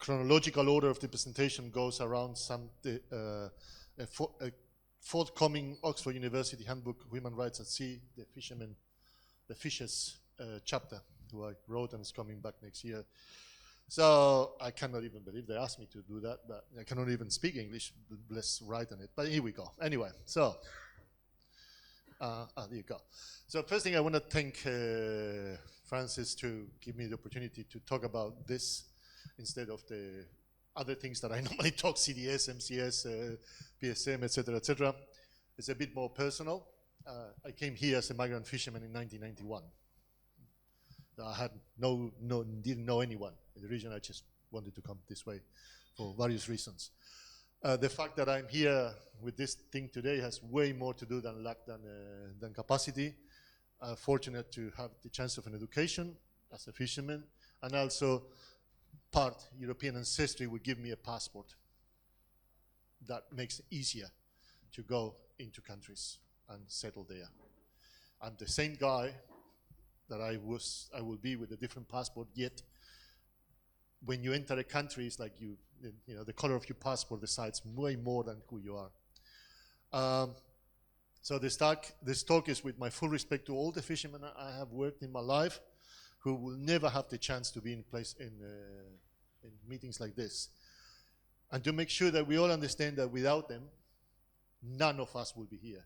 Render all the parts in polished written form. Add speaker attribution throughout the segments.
Speaker 1: chronological order of the presentation goes around a forthcoming Oxford University Handbook Human Rights at Sea, the Fishers chapter, who I wrote and is coming back next year. So I cannot even believe they asked me to do that, but I cannot even speak English, let's write on it. But here we go. Anyway, so, there you go. So first thing, I want to thank Francis to give me the opportunity to talk about this instead of the other things that I normally talk, CDS, MCS, PSM, etc., etc. It's a bit more personal. I came here as a migrant fisherman in 1991. I had didn't know anyone in the region. I just wanted to come this way for various reasons. The fact that I'm here with this thing today has way more to do than luck than capacity. Fortunate to have the chance of an education as a fisherman, and also part European ancestry would give me a passport that makes it easier to go into countries and settle there. I'm the same guy that I will be with a different passport, yet when you enter a country, it's like the color of your passport decides way more than who you are. So this talk is with my full respect to all the fishermen I have worked in my life, who will never have the chance to be in meetings like this. And to make sure that we all understand that without them, none of us will be here.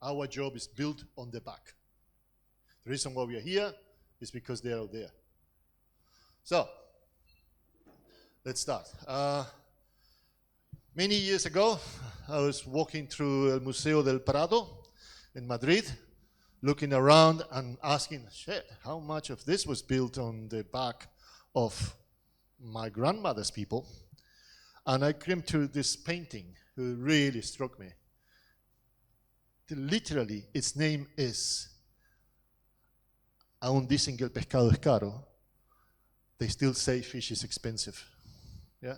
Speaker 1: Our job is built on the back. The reason why we are here is because they are out there. So, let's start. Many years ago, I was walking through El Museo del Prado in Madrid, looking around and asking, shit, how much of this was built on the back of my grandmother's people? And I came to this painting, who really struck me. Literally, its name is Aún dicen que el pescado es caro. They still say fish is expensive. Yeah.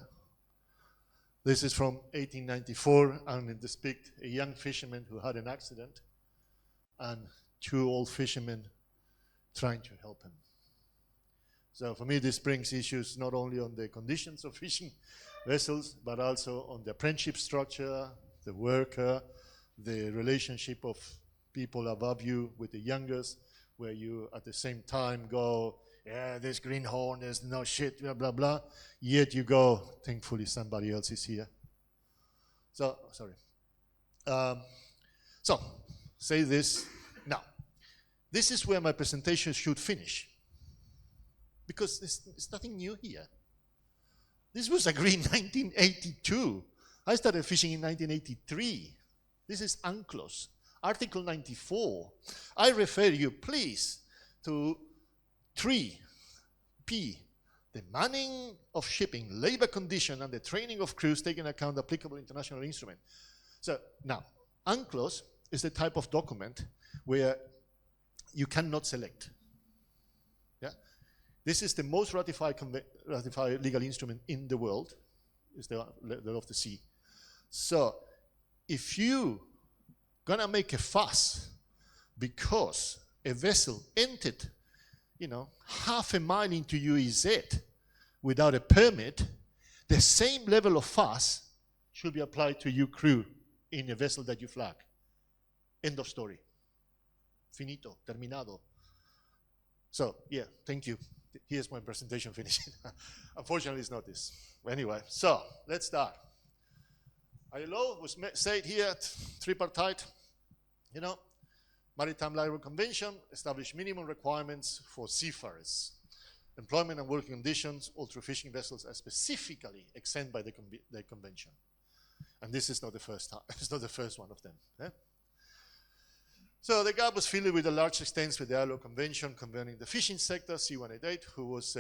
Speaker 1: This is from 1894, and it depicts a young fisherman who had an accident and two old fishermen trying to help him. So for me, this brings issues not only on the conditions of fishing vessels, but also on the apprenticeship structure, the worker, the relationship of people above you with the youngest, where you at the same time go, yeah, there's greenhorn, there's no shit, blah, blah, blah. Yet you go, thankfully somebody else is here. So, sorry. So, say this. Now, this is where my presentation should finish. Because there's nothing new here. This was agreed in 1982. I started fishing in 1983. This is UNCLOS, Article 94. I refer you, please, to 3P, the manning of shipping, labor condition, and the training of crews taking account applicable international instrument. So now, UNCLOS is the type of document where you cannot select. Yeah, this is the most ratified legal instrument in the world. It's the law of the sea. So if you gonna make a fuss because a vessel entered, half a mile into UEZ without a permit, the same level of fuss should be applied to your crew in a vessel that you flag. End of story. Finito, terminado. So, yeah, thank you. Here's my presentation finished. Unfortunately, it's not this. Anyway, so let's start. ILO was said here, tripartite, Maritime Labour Convention established minimum requirements for seafarers. Employment and working conditions, all through fishing vessels are specifically exempt by the convention. And this is not the first time. It's not the first one of them. Eh? So the gap was filled with a large extent with the ILO Convention concerning the fishing sector, C188, who was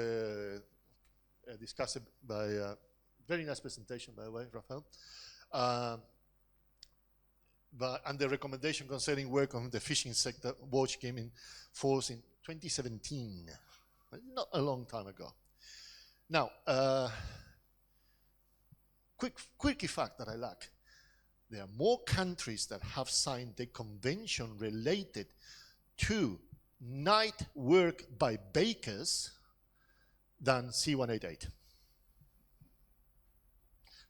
Speaker 1: discussed by a very nice presentation, by the way, Rafael. And the recommendation concerning work on the fishing sector watch came in force in 2017, not a long time ago. Now, quickie fact that I like. There are more countries that have signed the convention related to night work by bakers than C188.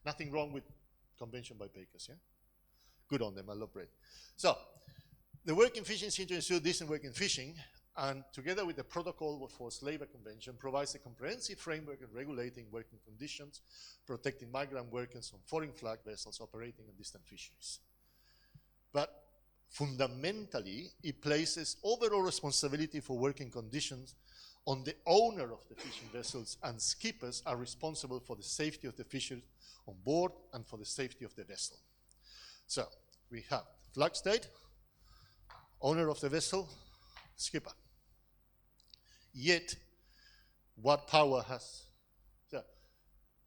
Speaker 1: Nothing wrong with convention by bakers, yeah? Good on them, I love bread. So, the work in fishing seems to ensure decent work in fishing, and together with the Protocol for Forced Labor Convention, provides a comprehensive framework of regulating working conditions, protecting migrant workers on foreign flag vessels operating in distant fisheries. But fundamentally, it places overall responsibility for working conditions on the owner of the fishing vessels, and skippers are responsible for the safety of the fishers on board and for the safety of the vessel. So, we have flag state, owner of the vessel, skipper. Yet, what power has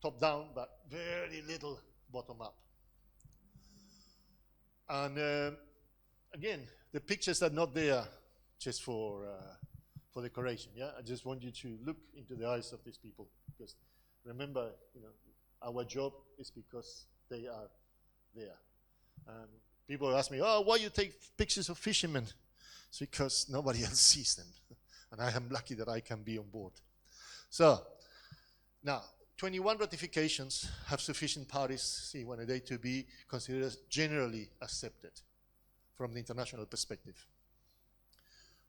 Speaker 1: top down, but very little bottom up. And again, the pictures are not there just for decoration. Yeah, I just want you to look into the eyes of these people, because remember, our job is because they are there. And people ask me, "Oh, why you take pictures of fishermen?" It's because nobody else sees them. And I am lucky that I can be on board. So, now, 21 ratifications have sufficient parties, C1A, to be considered as generally accepted from the international perspective.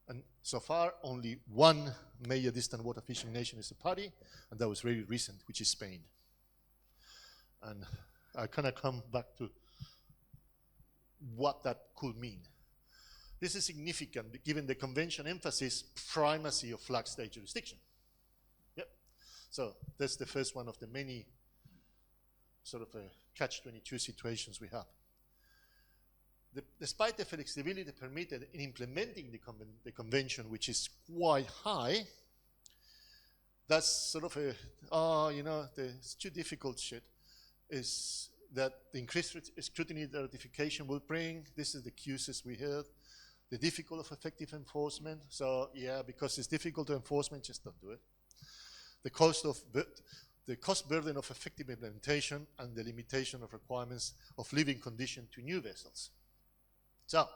Speaker 1: And so far, only one major distant water fishing nation is a party, and that was very recent, which is Spain. And I kind of come back to what that could mean. This is significant given the convention emphasis primacy of flag state jurisdiction. Yep. So that's the first one of the many sort of catch-22 situations we have. Despite the flexibility permitted in implementing the convention, which is quite high, that's sort of it's too difficult shit, is that the increased scrutiny the ratification will bring. This is the excuses we heard. The difficult of effective enforcement. So yeah, because it's difficult to enforcement, just don't do it. The cost burden of effective implementation and the limitation of requirements of living condition to new vessels. So,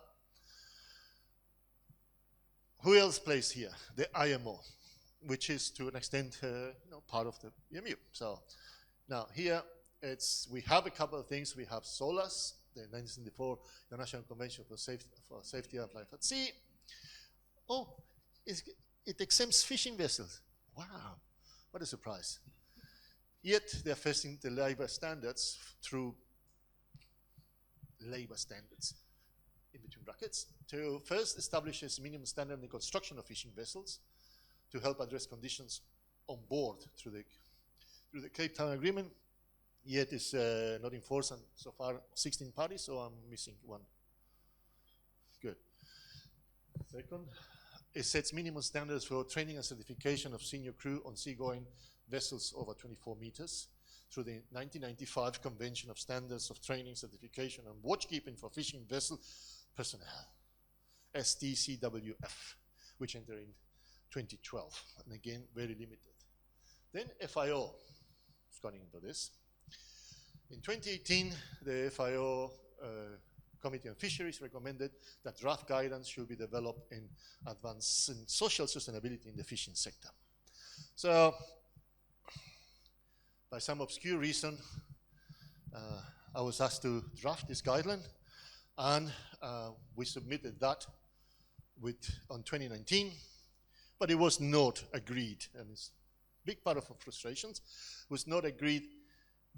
Speaker 1: who else plays here? The IMO, which is to an extent part of the EMU. So now here we have a couple of things. We have SOLAS, the 1974 International Convention for Safety of Life at Sea. Oh, it exempts fishing vessels. Wow, what a surprise. Yet they're facing the labor standards through labor standards, in between brackets, to first establish a minimum standard in the construction of fishing vessels to help address conditions on board through the Cape Town Agreement. Yet it's not enforced, and so far 16 parties, so I'm missing one. Good. Second, it sets minimum standards for training and certification of senior crew on seagoing vessels over 24 meters through the 1995 Convention of Standards of Training, Certification, and Watchkeeping for Fishing Vessel Personnel, STCWF, which entered in 2012, and again, very limited. Then FIO is going into this. In 2018, the FIO Committee on Fisheries recommended that draft guidance should be developed in advancing social sustainability in the fishing sector. So, by some obscure reason, I was asked to draft this guideline, and we submitted that on 2019, but it was not agreed, and it's a big part of our frustrations, was not agreed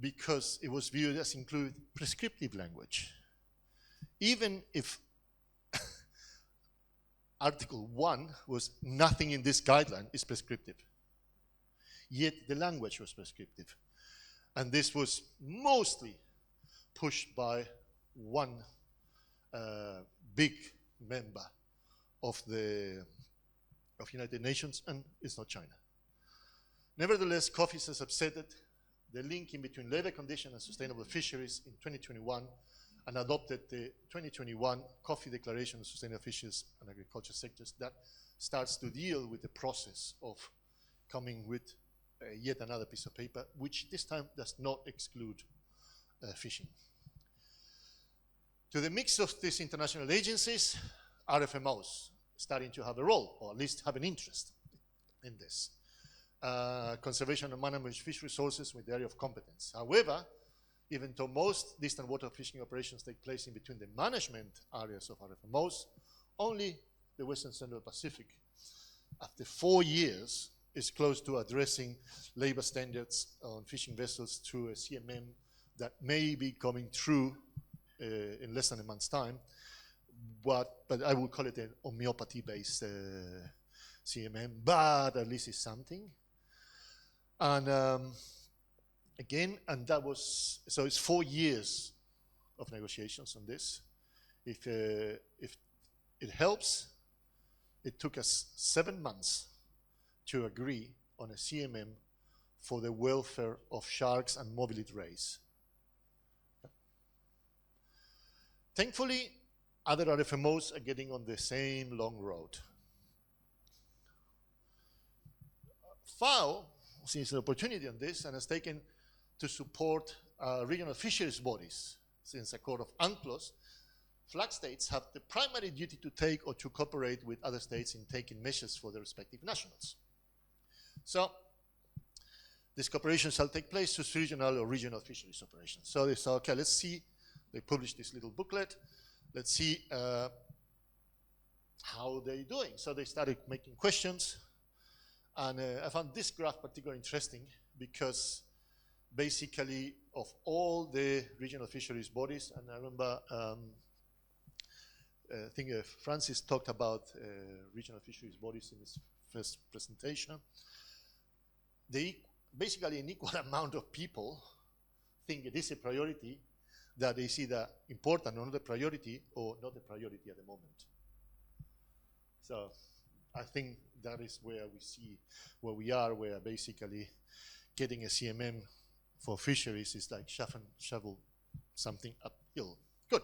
Speaker 1: because it was viewed as include prescriptive language. Even if Article 1 was nothing in this guideline is prescriptive, yet the language was prescriptive. And this was mostly pushed by one big member of United Nations, and it's not China. Nevertheless, COFIS has upsetted the link in between labor conditions and sustainable fisheries in 2021 and adopted the 2021 COFI Declaration of Sustainable Fisheries and Agriculture Sectors that starts to deal with the process of coming with yet another piece of paper, which this time does not exclude fishing. To the mix of these international agencies, RFMOs starting to have a role, or at least have an interest in this. Conservation and management of fish resources with the area of competence. However, even though most distant water fishing operations take place in between the management areas of RFMOs, only the Western Central Pacific, after 4 years, is close to addressing labor standards on fishing vessels through a CMM that may be coming through in less than a month's time, but I would call it an homeopathy-based CMM, but at least it's something. And again, and that was, so it's 4 years of negotiations on this. If it helps, it took us 7 months to agree on a CMM for the welfare of sharks and mobilid rays. Thankfully, other RFMOs are getting on the same long road. FAO sees an opportunity on this and has taken to support regional fisheries bodies. Since a Accord of UNCLOS, flag states have the primary duty to take or to cooperate with other states in taking measures for their respective nationals. So this cooperation shall take place through regional fisheries operations. So they said, okay, let's see. They published this little booklet. Let's see how they're doing. So they started making questions. And I found this graph particularly interesting because basically of all the regional fisheries bodies, and I remember I think Francis talked about regional fisheries bodies in his first presentation. Basically an equal amount of people think it is a priority, that they see that important or not a priority, or not a priority at the moment. So I think that is where we see where we are, where basically getting a CMM for fisheries is like shovel something uphill. Good.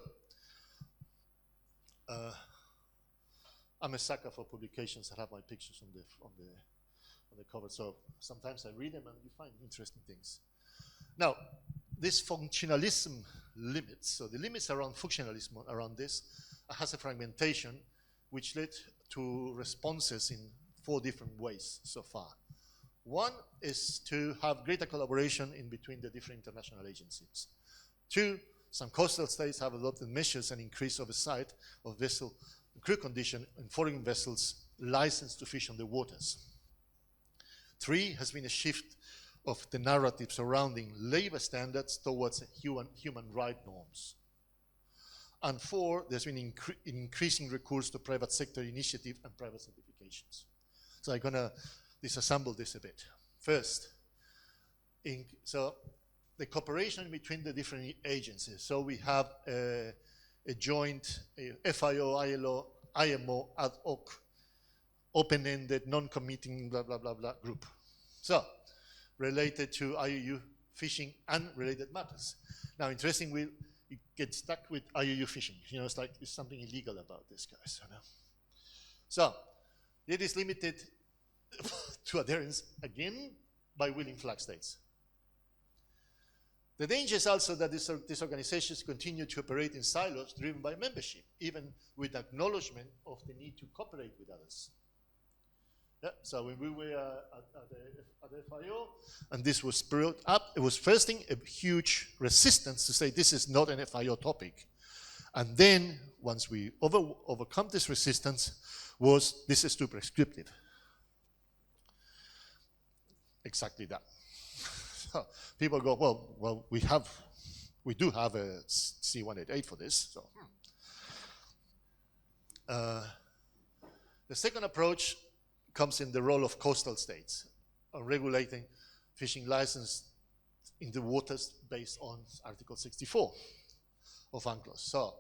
Speaker 1: I'm a sucker for publications that have my pictures on the cover, so sometimes I read them and you find interesting things. Now, this functionalism limits, so the limits around functionalism around this has a fragmentation which led to responses in 4 different ways so far. One is to have greater collaboration in between the different international agencies. 2, some coastal states have adopted measures and increased oversight of vessel crew condition in foreign vessels licensed to fish on the waters. 3 has been a shift of the narrative surrounding labor standards towards human rights norms. And 4, there's been increasing recourse to private sector initiative and private certifications. So I'm gonna disassemble this a bit. First, so the cooperation between the different agencies. So we have a joint FIO, ILO, IMO, ad hoc, open-ended, non-committing, blah, blah, blah, blah group. So, related to IUU fishing and related matters. Now, interesting, we get stuck with IUU fishing. You know, it's like there's something illegal about this, guys. You know? So, it is limited to adherence, again, by willing flag states. The danger is also that these organizations continue to operate in silos driven by membership, even with acknowledgement of the need to cooperate with others. Yeah, so when we were at the FIO, and this was brought up, it was first thing a huge resistance to say this is not an FIO topic. And then, once we overcome this resistance, was this is too prescriptive. Exactly that. So people go, well, we do have a C188 for this. So, the second approach comes in the role of coastal states, regulating fishing license in the waters based on Article 64 of UNCLOS. So,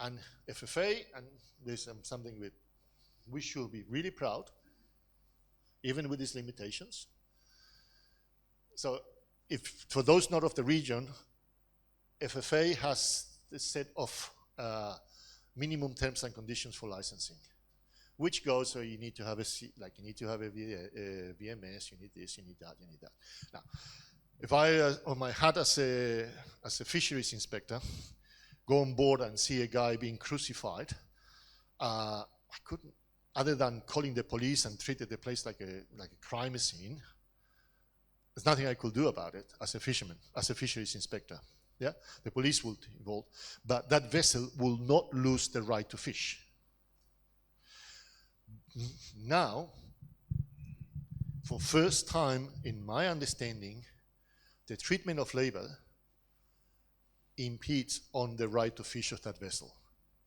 Speaker 1: and FFA, and this is something we should be really proud, even with these limitations. So, if for those not of the region, FFA has this set of minimum terms and conditions for licensing, which goes, so you need to have you need to have a VMS, you need this, you need that, you need that. Now, if I, on my hat as a fisheries inspector, go on board and see a guy being crucified, I couldn't, other than calling the police and treated the place like a crime scene, there's nothing I could do about it as a fisherman, as a fisheries inspector. Yeah, the police will be involved, but that vessel will not lose the right to fish. Now, for first time in my understanding, the treatment of labor impedes on the right to fish of that vessel.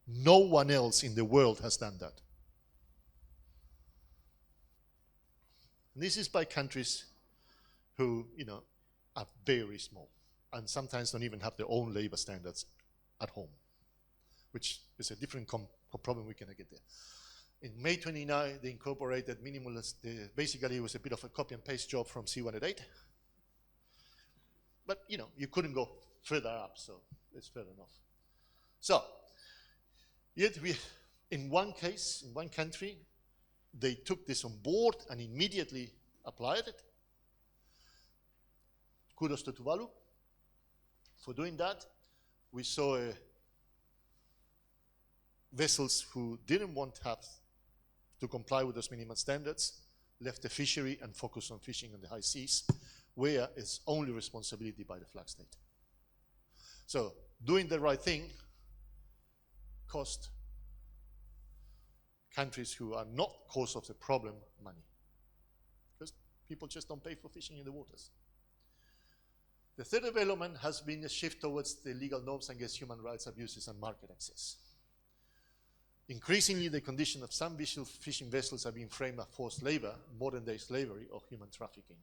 Speaker 1: No one else in the world has done that. And this is by countries who, are very small and sometimes don't even have their own labor standards at home, which is a different problem. We cannot get there. In May 29, they incorporated minimalist. Basically, it was a bit of a copy and paste job from C188. But, you couldn't go further up, so it's fair enough. So, yet in one case, in one country, they took this on board and immediately applied it. Kudos to Tuvalu for doing that. We saw vessels who didn't want to have to comply with those minimum standards left the fishery and focused on fishing on the high seas, where it's only responsibility by the flag state. So doing the right thing cost countries who are not cause of the problem money, because people just don't pay for fishing in the waters. The third development has been a shift towards the legal norms against human rights abuses and market access. Increasingly, the condition of some visual fishing vessels are being framed as forced labor, modern-day slavery, or human trafficking.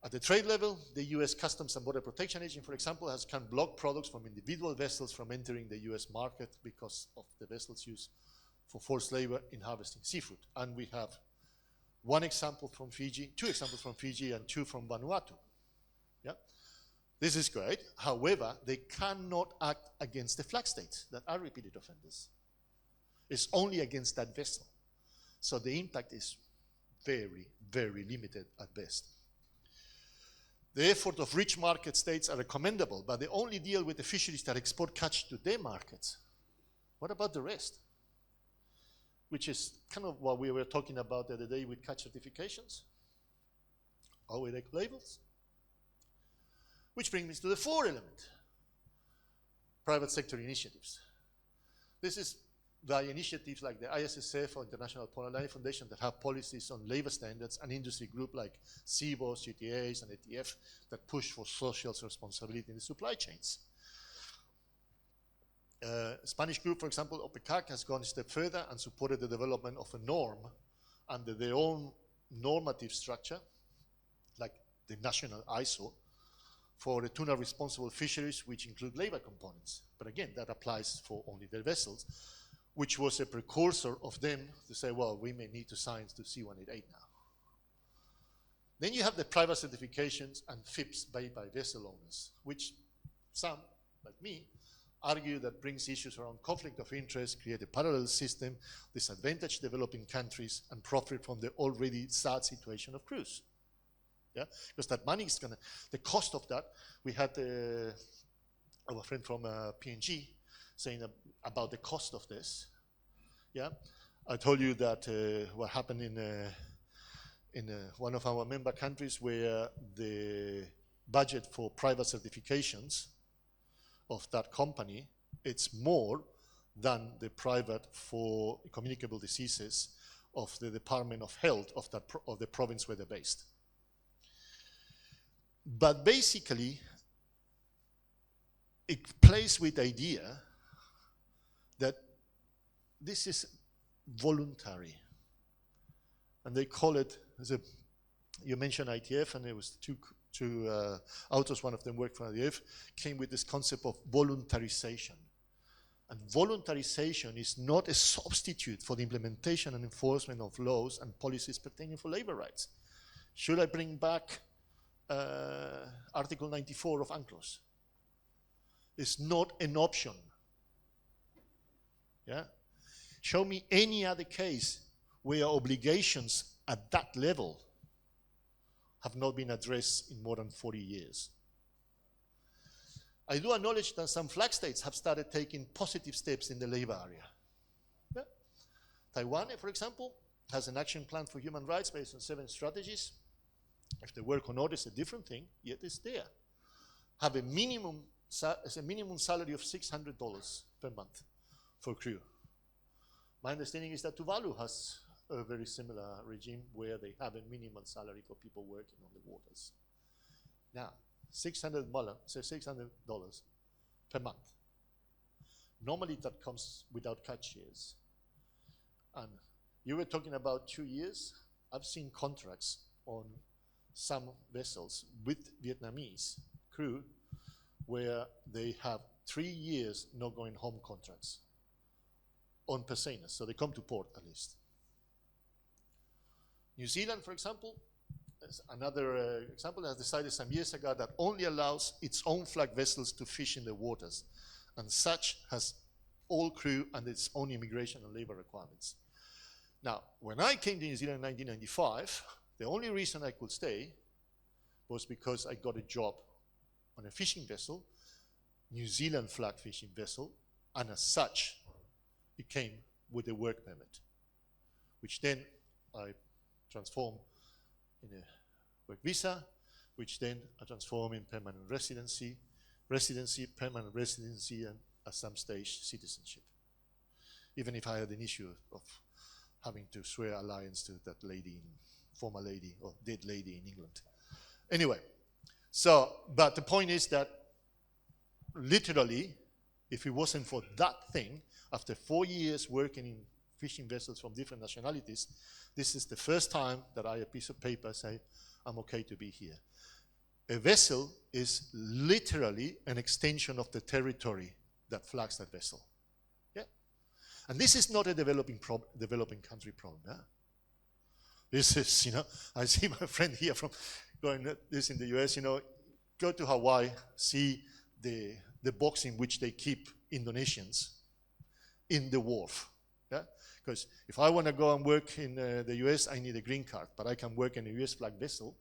Speaker 1: At the trade level, the U.S. Customs and Border Protection Agency, for example, can block products from individual vessels from entering the U.S. market because of the vessels used for forced labor in harvesting seafood. And we have one example from Fiji, two examples from Fiji, and two from Vanuatu. Yeah? This is great. However, they cannot act against the flag states that are repeated offenders. It's only against that vessel. So the impact is very, very limited at best. The effort of rich market states are commendable, but they only deal with the fisheries that export catch to their markets. What about the rest? Which is kind of what we were talking about the other day with catch certifications, or with eco labels. Which brings me to the fourth element, private sector initiatives. This is by initiatives like the ISSF or International Polar Line Foundation that have policies on labor standards, and industry group like CBOS, UTAs, and ATF that push for social responsibility in the supply chains. Spanish group, for example, OPECAC, has gone a step further and supported the development of a norm under their own normative structure, like the national ISO, for the tuna responsible fisheries, which include labor components. But again, that applies for only their vessels, which was a precursor of them to say, well, we may need to sign to C188 now. Then you have the private certifications and FIPS by vessel owners, which some, like me, argue that brings issues around conflict of interest, create a parallel system, disadvantage developing countries, and profit from the already sad situation of crews. Yeah, because that money is gonna, the cost of that, we had our friend from P&G saying about the cost of this. Yeah, I told you that what happened in one of our member countries where the budget for private certifications of that company, it's more than the private for communicable diseases of the Department of Health of the province where they're based. But basically, it plays with the idea that this is voluntary. And they call it, you mentioned ITF, and there was two authors, one of them worked for ITF, came with this concept of voluntarization. And voluntarization is not a substitute for the implementation and enforcement of laws and policies pertaining for labor rights. Should I bring back Article 94 of UNCLOS? It's not an option. Yeah? Show me any other case where obligations at that level have not been addressed in more than 40 years. I do acknowledge that some flag states have started taking positive steps in the labor area. Yeah. Taiwan, for example, has an action plan for human rights based on 7 strategies. If they work on all, it's a different thing, yet it's there. have a minimum salary of $600 per month for crew. My understanding is that Tuvalu has a very similar regime where they have a minimum salary for people working on the waters. Now, $600 per month. Normally that comes without cut shares. And you were talking about 2 years. I've seen contracts on some vessels with Vietnamese crew where they have 3 years not going home contracts on Persenas, so they come to port at least. New Zealand, for example, is another example, has decided some years ago that only allows its own flag vessels to fish in the waters, and such has all crew and its own immigration and labor requirements. Now, when I came to New Zealand in 1995, the only reason I could stay was because I got a job on a fishing vessel, New Zealand flag fishing vessel, and as such, it came with a work permit, which then I transformed in a work visa, which then I transformed in permanent residency, permanent residency, and at some stage, citizenship. Even if I had an issue of having to swear allegiance to that lady, former lady, or dead lady in England. Anyway, so, but the point is that literally, if it wasn't for that thing, after 4 years working in fishing vessels from different nationalities, this is the first time that I, a piece of paper, say, I'm okay to be here. A vessel is literally an extension of the territory that flags that vessel. Yeah? And this is not a developing country problem. Yeah? This is, I see my friend here from going this in the US, go to Hawaii, see the box in which they keep Indonesians in the wharf. Yeah? Because if I want to go and work in the US, I need a green card, but I can work in a US flag vessel,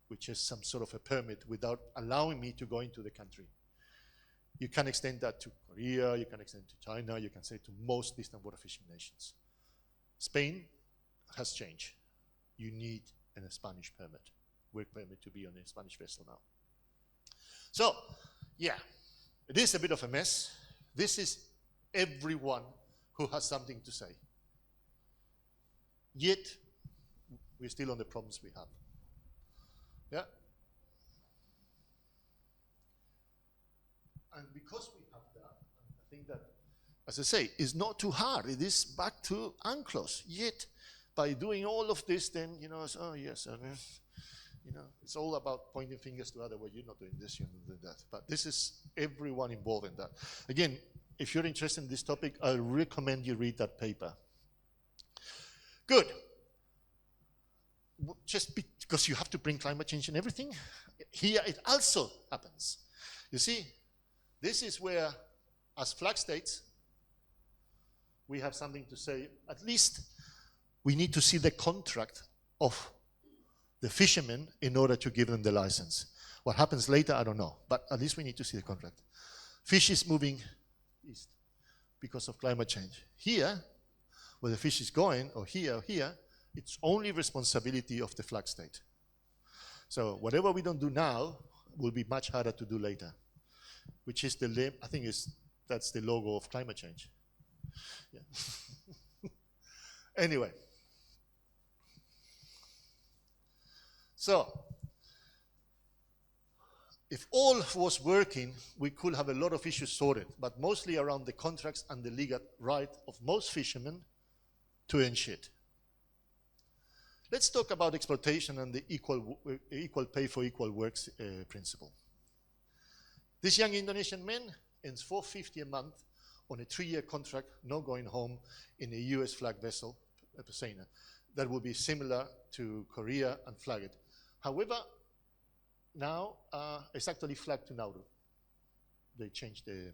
Speaker 1: which is some sort of a permit without allowing me to go into the country. You can extend that to Korea, you can extend to China, you can say to most distant water fishing nations. Spain has changed. You need a Spanish permit, work permit, to be on a Spanish vessel now. So, yeah, it is a bit of a mess. This is everyone who has something to say. Yet, we're still on the problems we have. Yeah? And because we have that, I think that, as I say, it's not too hard. It is back to UNCLOS. Yet, by doing all of this, then, it's, oh, yes, it's all about pointing fingers to other way. You're not doing this, you're not doing that. But this is everyone involved in that. Again, if you're interested in this topic, I recommend you read that paper. Good. Just because you have to bring climate change and everything, here it also happens. You see, this is where, as flag states, we have something to say. At least we need to see the contract of the fishermen in order to give them the license. What happens later, I don't know, but at least we need to see the contract. Fish is moving east because of climate change. Here, where the fish is going, or here, it's only responsibility of the flag state. So whatever we don't do now will be much harder to do later, which is I think that's the logo of climate change. Yeah. Anyway. So, if all was working, we could have a lot of issues sorted, but mostly around the contracts and the legal right of most fishermen to earn shit. Let's talk about exploitation and the equal pay for equal works principle. This young Indonesian man earns $450 a month on a 3-year contract, not going home in a US flag vessel, a Persena. That would be similar to Korea and flagged. However, now it's actually flagged to Nauru. They changed the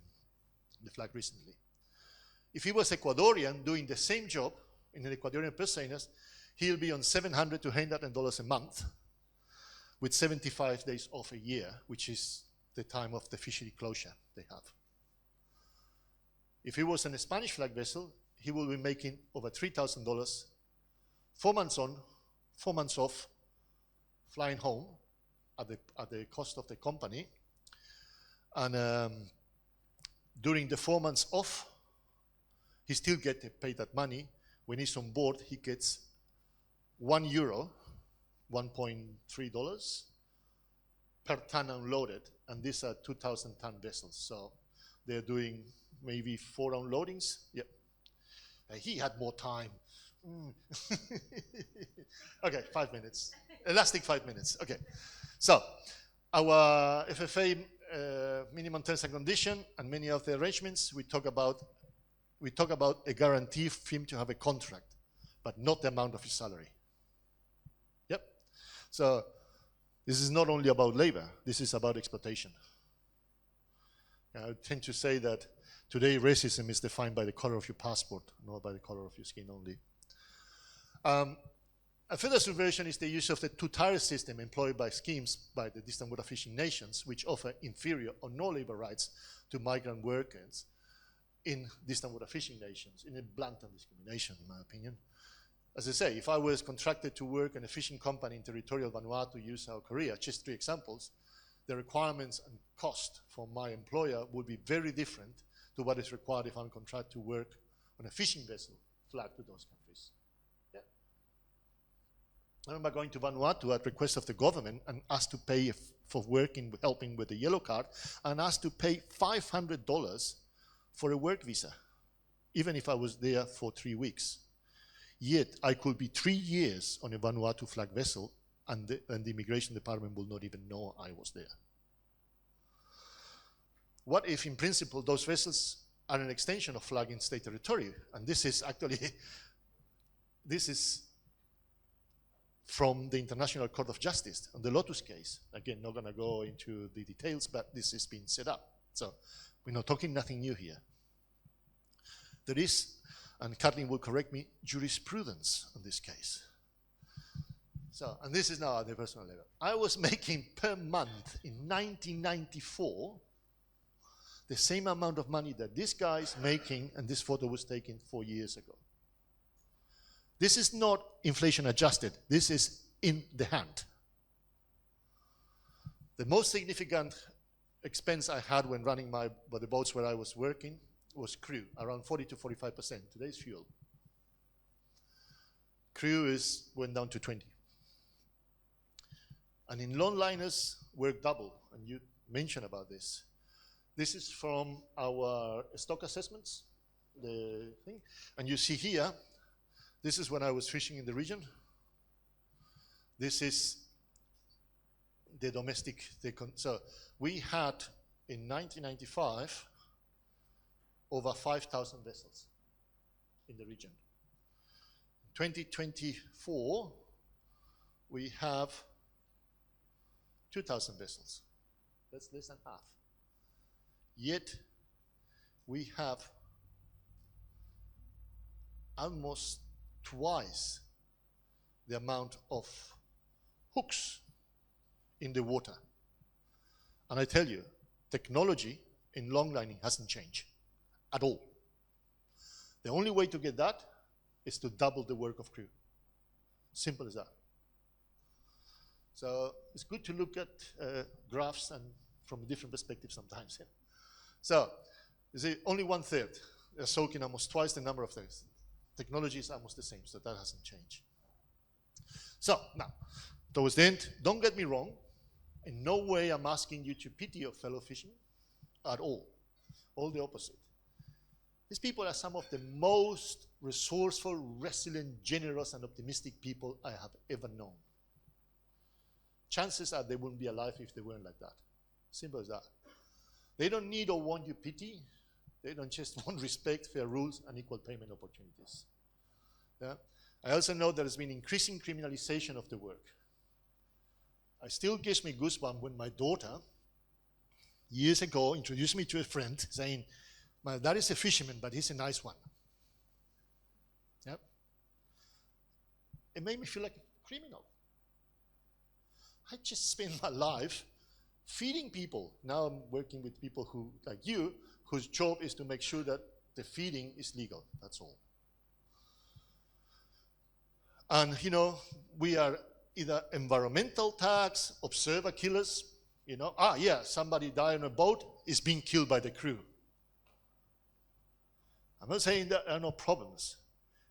Speaker 1: flag recently. If he was Ecuadorian doing the same job in an Ecuadorian Persenas, he'll be on $700 to $800 a month with 75 days off a year, which is the time of the fishery closure they have. If he was in a Spanish flag vessel, he will be making over $3,000, 4 months on, 4 months off, flying home at the cost of the company, And during the 4 months off, he still gets paid that money. When he's on board, he gets €1, $1.3 per ton unloaded, and these are 2,000-ton vessels. So they're doing maybe 4 unloadings. Yep. He had more time. Okay, 5 minutes. Elastic 5 minutes. Okay. So our FFA minimum terms and condition and many of the arrangements, we talk about a guarantee for him to have a contract, but not the amount of his salary. Yep. So this is not only about labor, this is about exploitation. I tend to say that today racism is defined by the color of your passport, not by the color of your skin only. A further subversion is the use of the two-tier system employed by schemes by the distant water fishing nations, which offer inferior or no labor rights to migrant workers in distant water fishing nations, in a blatant discrimination, in my opinion. As I say, if I was contracted to work in a fishing company in territorial Vanuatu, use our Korea, just 3 examples, the requirements and cost for my employer would be very different to what is required if I'm contracted to work on a fishing vessel flagged to those countries. Yeah. I remember going to Vanuatu at request of the government and asked to pay for working, helping with the yellow card, and asked to pay $500 for a work visa, even if I was there for 3 weeks. Yet I could be 3 years on a Vanuatu flag vessel, and the immigration department will not even know I was there. What if, in principle, those vessels are an extension of flagging state territory? And this is actually, this is from the International Court of Justice on the Lotus case. Again, not going to go into the details, but this has been set up. So we're not talking nothing new here. There is, and Kathleen will correct me, jurisprudence on this case. So, and this is now at the personal level. I was making per month in 1994 the same amount of money that this guy is making, and this photo was taken 4 years ago. This is not inflation adjusted. This is in the hand. The most significant expense I had when running the boats where I was working was crew, around 40 to 45%. Today's fuel. Crew went down to 20. And in long liners, work double, and you mentioned about this. This is from our stock assessments, the thing. And you see here, this is when I was fishing in the region. This is the domestic. So we had, in 1995, over 5,000 vessels in the region. In 2024, we have 2,000 vessels. That's less than half. Yet, we have almost twice the amount of hooks in the water. And I tell you, technology in long lining hasn't changed at all. The only way to get that is to double the work of crew. Simple as that. So it's good to look at graphs and from a different perspective sometimes. Yeah? So you see, only 1/3. They're soaking almost twice the number of things. Technology is almost the same, so that hasn't changed. So now, towards the end, don't get me wrong. In no way I'm asking you to pity your fellow fishermen at all. All the opposite. These people are some of the most resourceful, resilient, generous, and optimistic people I have ever known. Chances are they wouldn't be alive if they weren't like that. Simple as that. They don't need or want your pity. They don't just want respect, fair rules, and equal payment opportunities. Yeah? I also know there has been increasing criminalization of the work. It still gives me goosebumps when my daughter, years ago, introduced me to a friend saying, "My dad is a fisherman, but he's a nice one." Yep. It made me feel like a criminal. I just spent my life feeding people. Now I'm working with people who, like you, whose job is to make sure that the feeding is legal. That's all. And, we are either environmental tags, observer killers, yeah, somebody died on a boat, is being killed by the crew. I'm not saying there are no problems,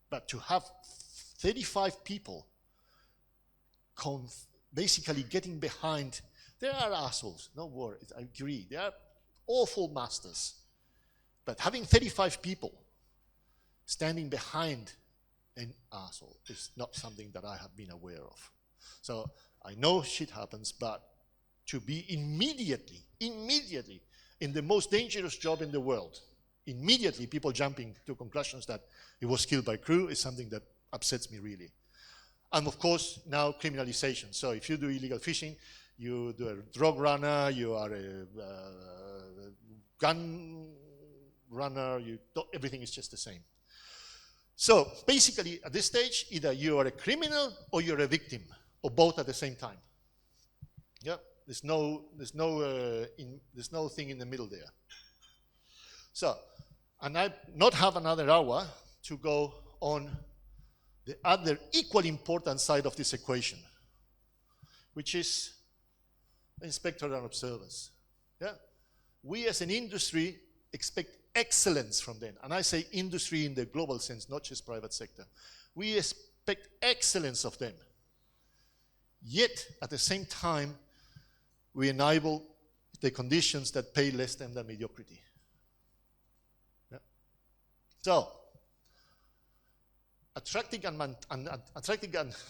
Speaker 1: but to have 35 people basically getting behind, there are assholes, no worries, I agree, they are awful masters. But having 35 people standing behind an asshole is not something that I have been aware of. So I know shit happens, but to be immediately, in the most dangerous job in the world, immediately people jumping to conclusions that it was killed by crew is something that upsets me really. And of course, now criminalization. So if you do illegal fishing, you do a drug runner, you are a gun runner, everything is just the same. So basically, at this stage, either you are a criminal or you're a victim, or both at the same time. Yeah, there's no thing in the middle there. So, and I not have another hour to go on the other equally important side of this equation, which is inspectors and observers. Yeah, we as an industry expect excellence from them, and I say industry in the global sense, not just private sector. We expect excellence of them. Yet, at the same time, we enable the conditions that pay less than the mediocrity. Yeah. So, attracting and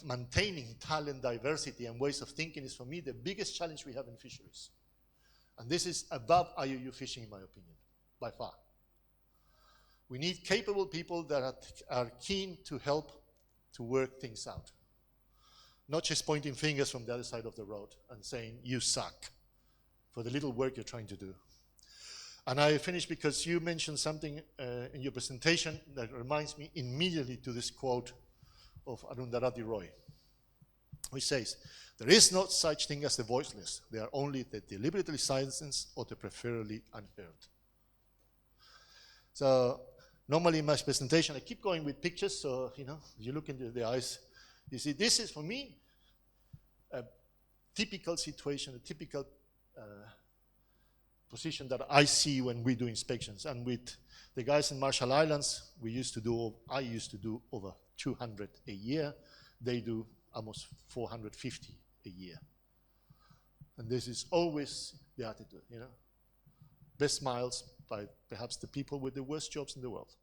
Speaker 1: maintaining talent diversity and ways of thinking is, for me, the biggest challenge we have in fisheries. And this is above IUU fishing, in my opinion, by far. We need capable people that are keen to help to work things out. Not just pointing fingers from the other side of the road and saying, you suck, for the little work you're trying to do. And I finish because you mentioned something in your presentation that reminds me immediately to this quote of Arundhati Roy, which says, there is no such thing as the voiceless. They are only the deliberately silenced or the preferably unheard. So normally in my presentation, I keep going with pictures, so you look into the eyes. You see, this is for me a typical situation, a typical position that I see when we do inspections. And with the guys in Marshall Islands, I used to do over 200 a year. They do almost 450 a year. And this is always the attitude, Best smiles by perhaps the people with the worst jobs in the world.